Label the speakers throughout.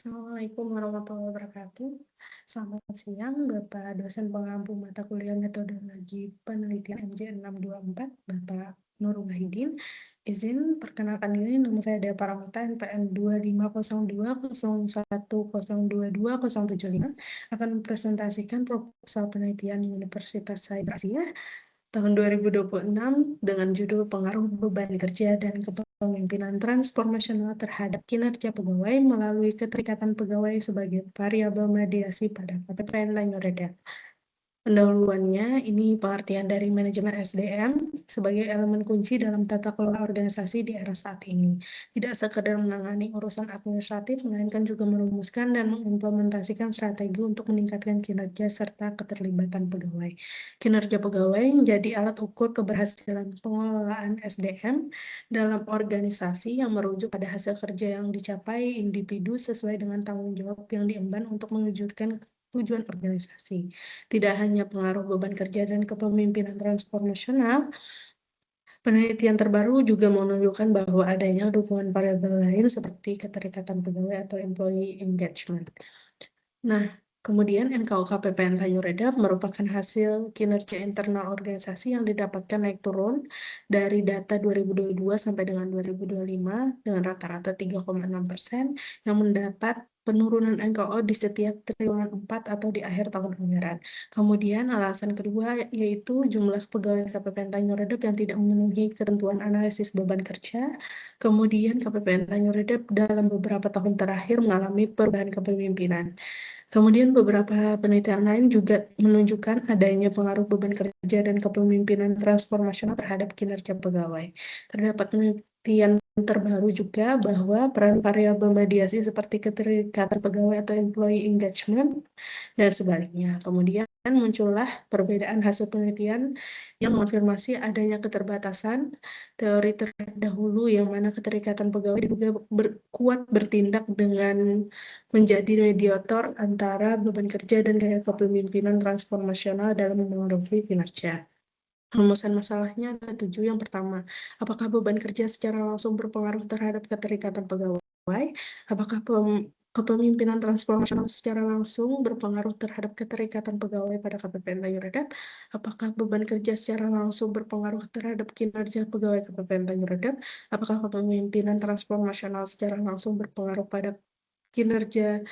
Speaker 1: Assalamualaikum warahmatullahi wabarakatuh. Selamat siang, Bapak dosen pengampu mata kuliah metodologi penelitian MJ624, Bapak Nur Wahidin. Izin perkenalkan diri, nama saya Dea Paramita, NPM 250201022075, akan mempresentasikan proposal penelitian Universitas Sains Asia tahun 2026 dengan judul Pengaruh Beban Kerja dan Kepemimpinan Transformasional terhadap Kinerja Pegawai melalui Keterikatan Pegawai sebagai Variabel Mediasi pada KPPN Tanjung. Pendahuluannya, ini pengertian dari manajemen SDM sebagai elemen kunci dalam tata kelola organisasi di era saat ini. Tidak sekedar menangani urusan administratif, melainkan juga merumuskan dan mengimplementasikan strategi untuk meningkatkan kinerja serta keterlibatan pegawai. Kinerja pegawai menjadi alat ukur keberhasilan pengelolaan SDM dalam organisasi yang merujuk pada hasil kerja yang dicapai individu sesuai dengan tanggung jawab yang diemban untuk mewujudkan tujuan organisasi. Tidak hanya pengaruh beban kerja dan kepemimpinan transformasional, penelitian terbaru juga menunjukkan bahwa adanya dukungan variabel lain seperti keterikatan pegawai atau employee engagement. Nah, kemudian NKUK-PPN Tanjung Redap merupakan hasil kinerja internal organisasi yang didapatkan naik turun dari data 2022 sampai dengan 2025 dengan rata-rata 3,6% yang mendapat penurunan NKO di setiap triwulan 4 atau di akhir tahun anggaran. Kemudian alasan kedua yaitu jumlah pegawai KPPN Tanjung Redap yang tidak memenuhi ketentuan analisis beban kerja. Kemudian KPPN Tanjung Redap dalam beberapa tahun terakhir mengalami perubahan kepemimpinan. Kemudian beberapa penelitian lain juga menunjukkan adanya pengaruh beban kerja dan kepemimpinan transformasional terhadap kinerja pegawai. Terdapat penelitian terbaru juga bahwa peran variabel mediasi seperti keterikatan pegawai atau employee engagement dan sebaliknya. Kemudian muncullah perbedaan hasil penelitian yang mengonfirmasi adanya keterbatasan teori terdahulu yang mana keterikatan pegawai diduga kuat bertindak dengan menjadi mediator antara beban kerja dan gaya kepemimpinan transformasional dalam memengaruhi kinerja. Rumusan masalahnya ada 7. Yang pertama, apakah beban kerja secara langsung berpengaruh terhadap keterikatan pegawai? Apakah kepemimpinan transformasional secara langsung berpengaruh terhadap keterikatan pegawai pada KPPN Tanjung Redap? Apakah beban kerja secara langsung berpengaruh terhadap kinerja pegawai KPPN Tanjung Redap? Apakah kepemimpinan transformasional secara langsung berpengaruh pada kinerja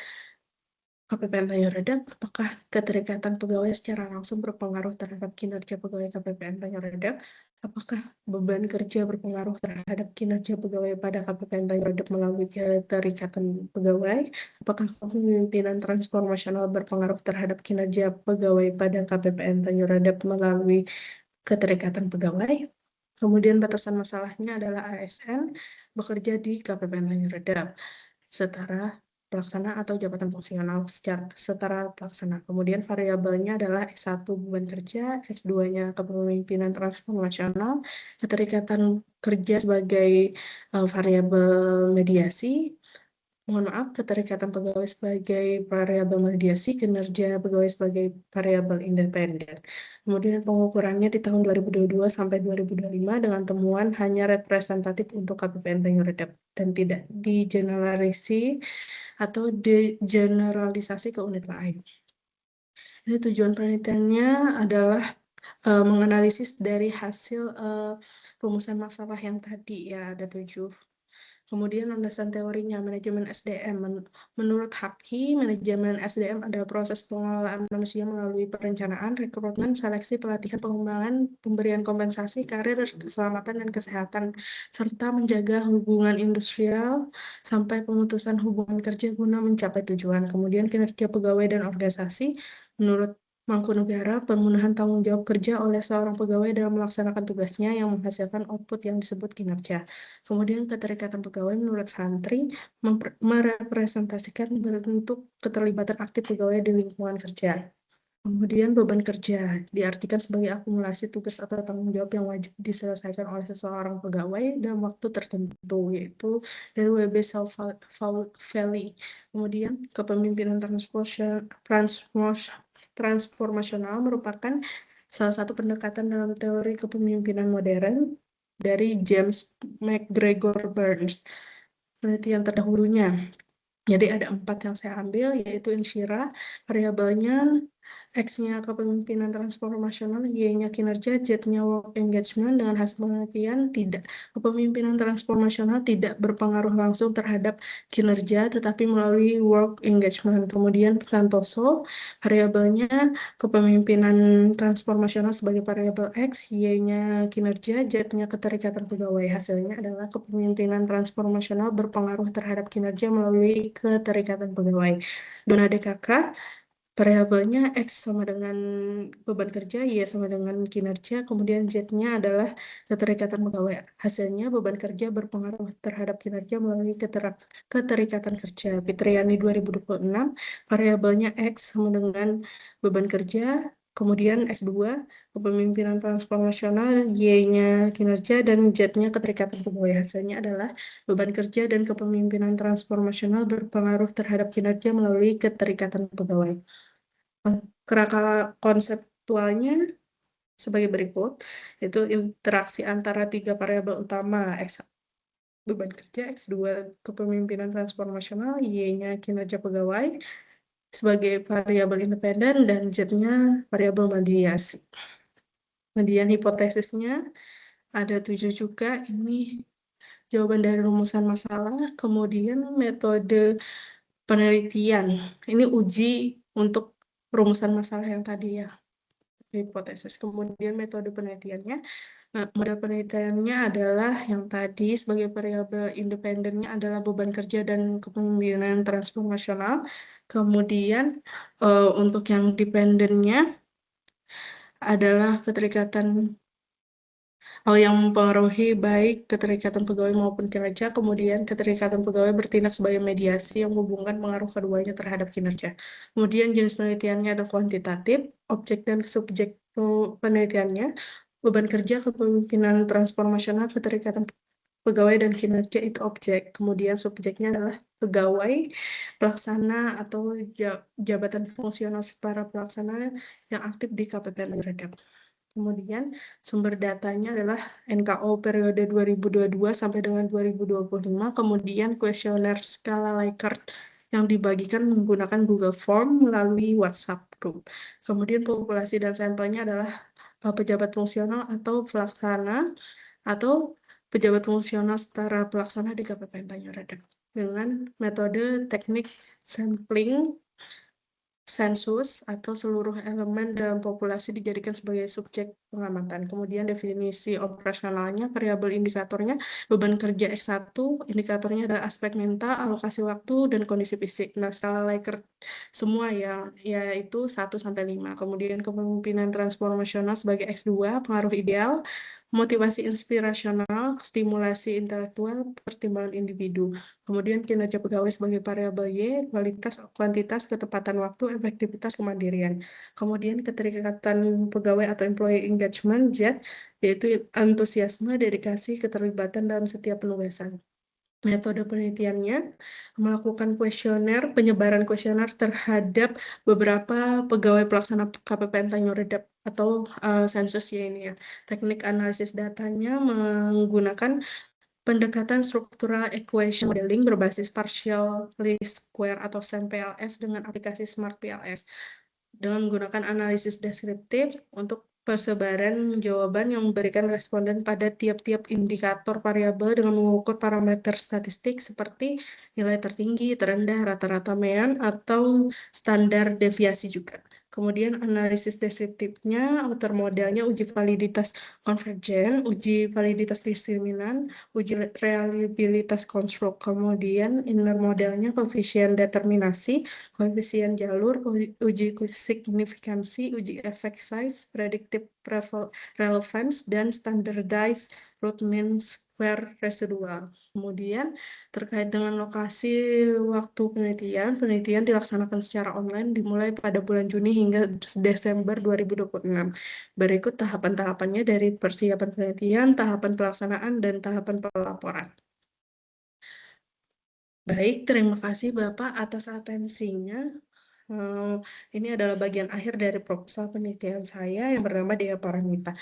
Speaker 1: KPPN Tanjung Redap? Apakah keterikatan pegawai secara langsung berpengaruh terhadap kinerja pegawai KPPN Tanjung Redap? Apakah beban kerja berpengaruh terhadap kinerja pegawai pada KPPN Tanjung Redap melalui keterikatan pegawai? Apakah kepemimpinan transformasional berpengaruh terhadap kinerja pegawai pada KPPN Tanjung Redap melalui keterikatan pegawai? Kemudian batasan masalahnya adalah ASN bekerja di KPPN Tanjung Redap setara pelaksana atau jabatan fungsional secara setara pelaksana. Kemudian variabelnya adalah S1 beban kerja, S2-nya kepemimpinan transformasional, keterikatan kerja sebagai variabel mediasi, mohon maaf, keterikatan pegawai sebagai variabel mediasi, kinerja pegawai sebagai variabel independen. Kemudian pengukurannya di tahun 2022 sampai 2025 dengan temuan hanya representatif untuk KPPN Tanjung Redap dan tidak digeneralisasi atau degeneralisasi ke unit lain. Jadi tujuan penelitiannya adalah menganalisis dari hasil rumusan masalah yang tadi ya ada 7. Kemudian landasan teorinya manajemen SDM. Menurut Haki, manajemen SDM adalah proses pengelolaan manusia melalui perencanaan, rekrutmen, seleksi, pelatihan, pengembangan, pemberian kompensasi, karir, keselamatan, dan kesehatan, serta menjaga hubungan industrial sampai pemutusan hubungan kerja guna mencapai tujuan. Kemudian kinerja pegawai dan organisasi. Menurut Mangkunegara, pemenuhan tanggung jawab kerja oleh seorang pegawai dalam melaksanakan tugasnya yang menghasilkan output yang disebut kinerja. Kemudian keterikatan pegawai menurut Santri merepresentasikan bentuk keterlibatan aktif pegawai di lingkungan kerja. Kemudian beban kerja diartikan sebagai akumulasi tugas atau tanggung jawab yang wajib diselesaikan oleh seseorang pegawai dalam waktu tertentu, yaitu dari WB Valley. Kemudian kepemimpinan transformasional merupakan salah satu pendekatan dalam teori kepemimpinan modern dari James McGregor Burns. Penelitian terdahulunya Jadi ada 4 yang saya ambil, yaitu Inshira, variabelnya X-nya kepemimpinan transformasional, Y-nya kinerja, Z-nya work engagement. Dengan hasil penelitian, tidak kepemimpinan transformasional tidak berpengaruh langsung terhadap kinerja, tetapi melalui work engagement. Kemudian Santoso, variabelnya kepemimpinan transformasional sebagai variabel X, Y-nya kinerja, Z-nya keterikatan pegawai. Hasilnya adalah kepemimpinan transformasional berpengaruh terhadap kinerja melalui keterikatan pegawai. Dona DKK, variabelnya X sama dengan beban kerja, Y sama dengan kinerja, kemudian Z-nya adalah keterikatan pegawai. Hasilnya beban kerja berpengaruh terhadap kinerja melalui keterikatan kerja. Fitriani 2026, variabelnya X sama dengan beban kerja, kemudian X2, kepemimpinan transformasional, Y-nya kinerja, dan Z-nya keterikatan pegawai. Hasilnya adalah beban kerja dan kepemimpinan transformasional berpengaruh terhadap kinerja melalui keterikatan pegawai. Kerangka konseptualnya sebagai berikut, itu interaksi antara 3 variabel utama, X beban kerja, X2 kepemimpinan transformasional, Y-nya kinerja pegawai sebagai variabel independen, dan Z-nya variabel mediasi. Kemudian hipotesisnya ada 7 juga, ini jawaban dari rumusan masalah, kemudian metode penelitian. Ini uji untuk rumusan masalah yang tadi ya, hipotesis. Kemudian metode penelitiannya, model penelitiannya adalah yang tadi sebagai variabel independennya adalah beban kerja dan kepemimpinan transformasional. Kemudian untuk yang dependennya adalah keterikatan yang mempengaruhi baik keterikatan pegawai maupun kinerja. Kemudian keterikatan pegawai bertindak sebagai mediasi yang menghubungkan pengaruh keduanya terhadap kinerja. Kemudian jenis penelitiannya ada kuantitatif, objek dan subjek penelitiannya, beban kerja, kepemimpinan transformasional, keterikatan pegawai dan kinerja itu objek. Kemudian subjeknya adalah pegawai, pelaksana atau jabatan fungsional setara pelaksana yang aktif di KPPN Redap. Kemudian sumber datanya adalah NKO periode 2022 sampai dengan 2025. Kemudian kuesioner skala Likert yang dibagikan menggunakan Google Form melalui WhatsApp Group. Kemudian populasi dan sampelnya adalah pejabat fungsional atau pelaksana atau pejabat fungsional setara pelaksana di KPPN Tanjung Redap dengan metode teknik sampling sensus atau seluruh elemen dalam populasi dijadikan sebagai subjek pengamatan. Kemudian definisi operasionalnya, variabel indikatornya, beban kerja X1, indikatornya adalah aspek mental, alokasi waktu, dan kondisi fisik. Nah, skala Likert semua yaitu 1-5. Kemudian kepemimpinan transformasional sebagai X2, pengaruh ideal, motivasi inspirasional, stimulasi intelektual, pertimbangan individu. Kemudian kinerja pegawai sebagai variabel Y, kualitas, kuantitas, ketepatan waktu, efektivitas, kemandirian. Kemudian keterikatan pegawai atau employee engagement, Z, yaitu antusiasme, dedikasi, keterlibatan dalam setiap penugasan. Metode penelitiannya melakukan kuesioner, penyebaran kuesioner terhadap beberapa pegawai pelaksana KPPN Tanjung Redap atau sensus ya ini ya. Teknik analisis datanya menggunakan pendekatan struktural equation modeling berbasis partial least square atau SAM-PLS dengan aplikasi Smart PLS dengan menggunakan analisis deskriptif untuk persebaran jawaban yang memberikan responden pada tiap-tiap indikator variabel dengan mengukur parameter statistik seperti nilai tertinggi, terendah, rata-rata mean, atau standar deviasi juga. Kemudian analisis deskriptifnya, outer modalnya uji validitas konvergen, uji validitas diskriminan, uji reliabilitas konstruk. Kemudian inner modalnya koefisien determinasi, koefisien jalur, uji signifikansi, uji effect size, predictive relevance, dan standardized root mean square residual. Kemudian terkait dengan lokasi waktu penelitian dilaksanakan secara online dimulai pada bulan Juni hingga Desember 2026. Berikut tahapan-tahapannya dari persiapan penelitian, tahapan pelaksanaan, dan tahapan pelaporan. Baik, terima kasih Bapak atas atensinya. Ini adalah bagian akhir dari proposal penelitian saya yang bernama Dea Paramita.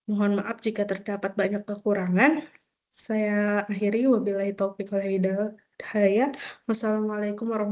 Speaker 1: Mohon maaf jika terdapat banyak kekurangan. Saya akhiri, wabillahi taufiq wal hidayah. Hidayat. Wassalamualaikum warahmatullahi